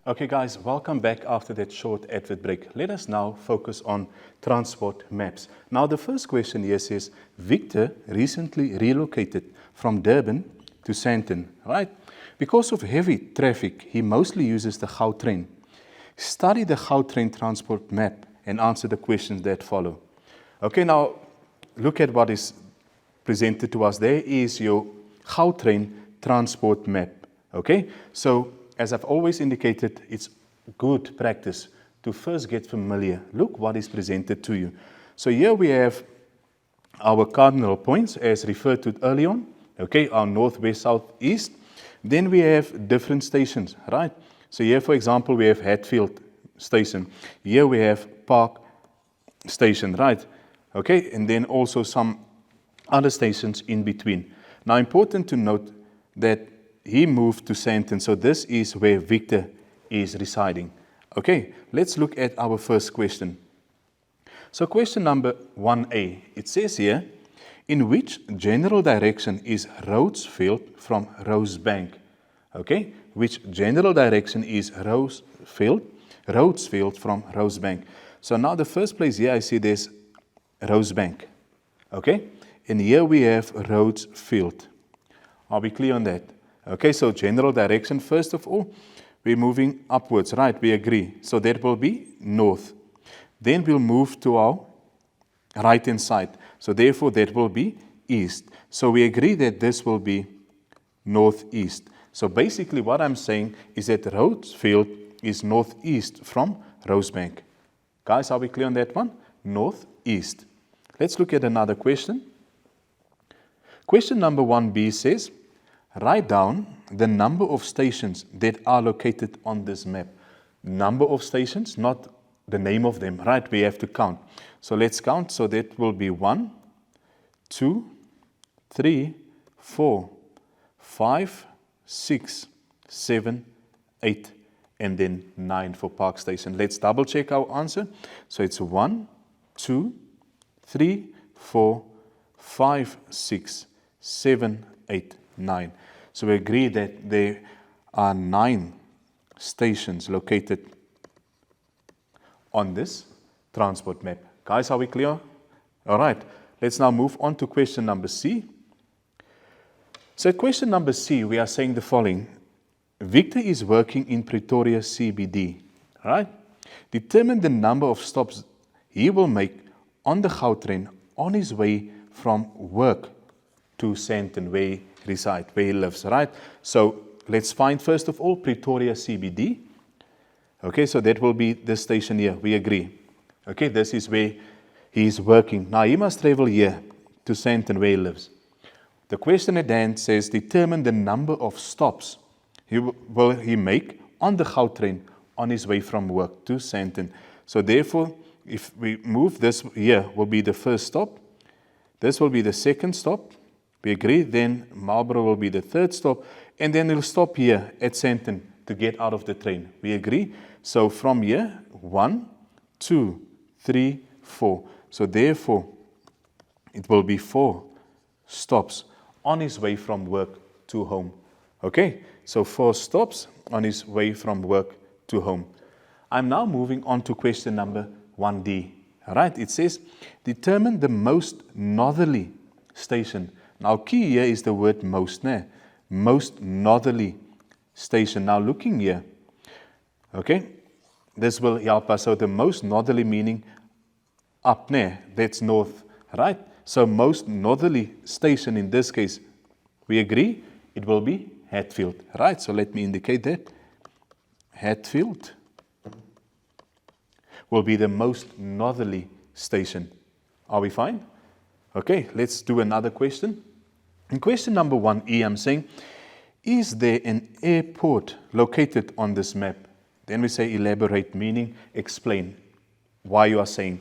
Okay guys, welcome back after that short advert break. Let us now focus on transport maps. Now the first question here says, Victor recently relocated from Durban to Sandton, right? Because of heavy traffic, he mostly uses the Gautrain. Study the Gautrain transport map and answer the questions that follow. Okay, now look at what is presented to us. There is your Gautrain transport map. Okay, so as I've always indicated, it's good practice to first get familiar. Look what is presented to you. So here we have our cardinal points as referred to early on. Okay, our north, west, south, east. Then we have different stations, right? So here, for example, we have Hatfield Station. Here we have Park Station, right? Okay, and then also some other stations in between. Now, important to note that he moved to Sandton, so this is where Victor is residing. Okay, let's look at our first question. So question number 1A, it says here, in which general direction is Rhodesfield from Rosebank? Okay, which general direction is Rhodesfield from Rosebank? So now the first place here I see there's Rosebank. Okay, and here we have Rhodesfield. Are we clear on that? Okay, so general direction, first of all, we're moving upwards, right? We agree. So that will be north. Then we'll move to our right-hand side. So therefore, that will be east. So we agree that this will be northeast. So basically what I'm saying is that Rhodesfield is northeast from Rosebank. Guys, are we clear on that one? Northeast. Let's look at another question. Question number 1B says, write down the number of stations that are located on this map. Number of stations, not the name of them, right? We have to count. So let's count. So that will be 1, 2, 3, 4, 5, 6, 7, 8, and then 9 for Park Station. Let's double check our answer. So it's 1, 2, 3, 4, 5, 6, 7, 8, 9. So we agree that there are 9 stations located on this transport map. Guys, are we clear? All right, let's now move on to question number C. So at question number C, we are saying the following. Victor is working in Pretoria CBD, right? Determine the number of stops he will make on the Gautrain on his way from work to Sandton, where he resides, where he lives, right? So let's find first of all Pretoria CBD. Okay, so that will be this station here, we agree. Okay, this is where he is working. Now he must travel here to Sandton, where he lives. The question at hand says, determine the number of stops he will make on the Gautrain on his way from work to Sandton. So therefore, if we move this here, will be the first stop. This will be the second stop. We agree. Then Marlborough will be the third stop. And then he'll stop here at Sandton to get out of the train. We agree. So from here, 1, 2, 3, 4. So therefore, it will be 4 stops on his way from work to home. Okay, so 4 stops on his way from work to home. I'm now moving on to question number 1D. All right, it says, determine the most northerly station. Now, key here is the word most. Most northerly station. Now, looking here, okay, this will help us. So the most northerly meaning up there, that's north, right? So most northerly station in this case, we agree, it will be Hatfield, right? So let me indicate that. Hatfield will be the most northerly station. Are we fine? Okay, let's do another question. In question number 1E, I'm saying, is there an airport located on this map? Then we say elaborate, meaning explain why you are saying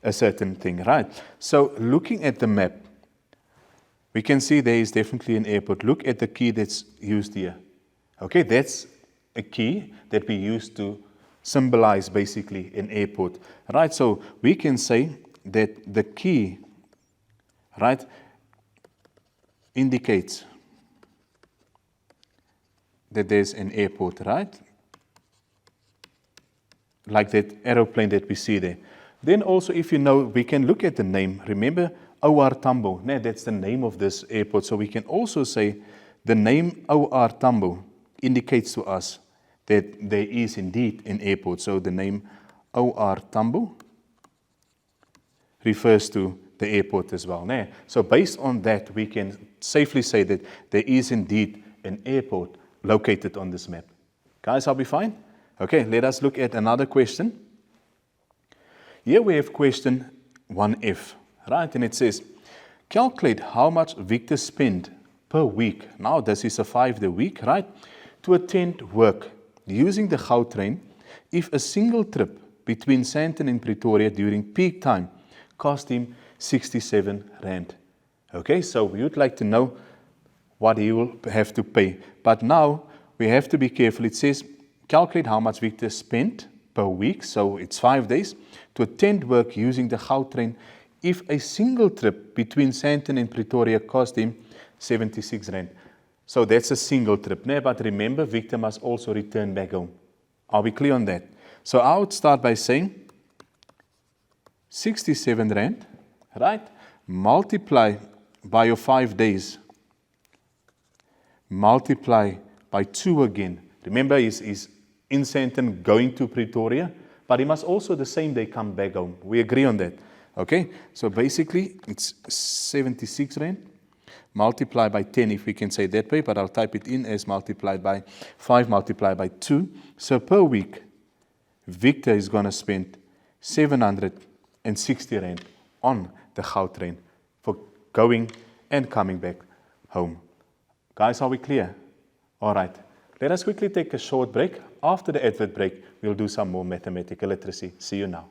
a certain thing, right? So looking at the map, we can see there is definitely an airport. Look at the key that's used here. Okay, that's a key that we use to symbolize basically an airport, right? So we can say that the key, right, indicates that there's an airport, right? like that aeroplane that we see there. Then also, if you know, we can look at the name. Remember, OR Tambo, that's the name of this airport. So we can also say the name OR Tambo indicates to us that there is indeed an airport. So the name OR Tambo refers to the airport as well. So based on that, we can safely say that there is indeed an airport located on this map. Guys, are we fine? Okay, let us look at another question. Here we have question 1F, right? And it says, calculate how much Victor spent per week. Now, this is a 5-day week, right? To attend work using the Gautrain if a single trip between Sandton and Pretoria during peak time cost him 67 Rand. Okay, so we would like to know what he will have to pay. But now we have to be careful. It says, calculate how much Victor spent per week, so it's 5 days, to attend work using the Gautrain if a single trip between Sandton and Pretoria cost him 76 Rand. So that's a single trip. But remember, Victor must also return back home. Are we clear on that? So I would start by saying 67 Rand, right? Multiply by your 5 days. Multiply by 2 again. Remember, he's in Sandton going to Pretoria, but he must also the same day come back home. We agree on that. Okay, so basically it's 76 Rand. Multiply by 10, if we can say that way, but I'll type it in as multiplied by 5 multiplied by 2. So per week, Victor is going to spend 760 Rand on the Gautrain for going and coming back home. Guys, are we clear? All right. Let us quickly take a short break. After the advert break, we'll do some more mathematical literacy. See you now.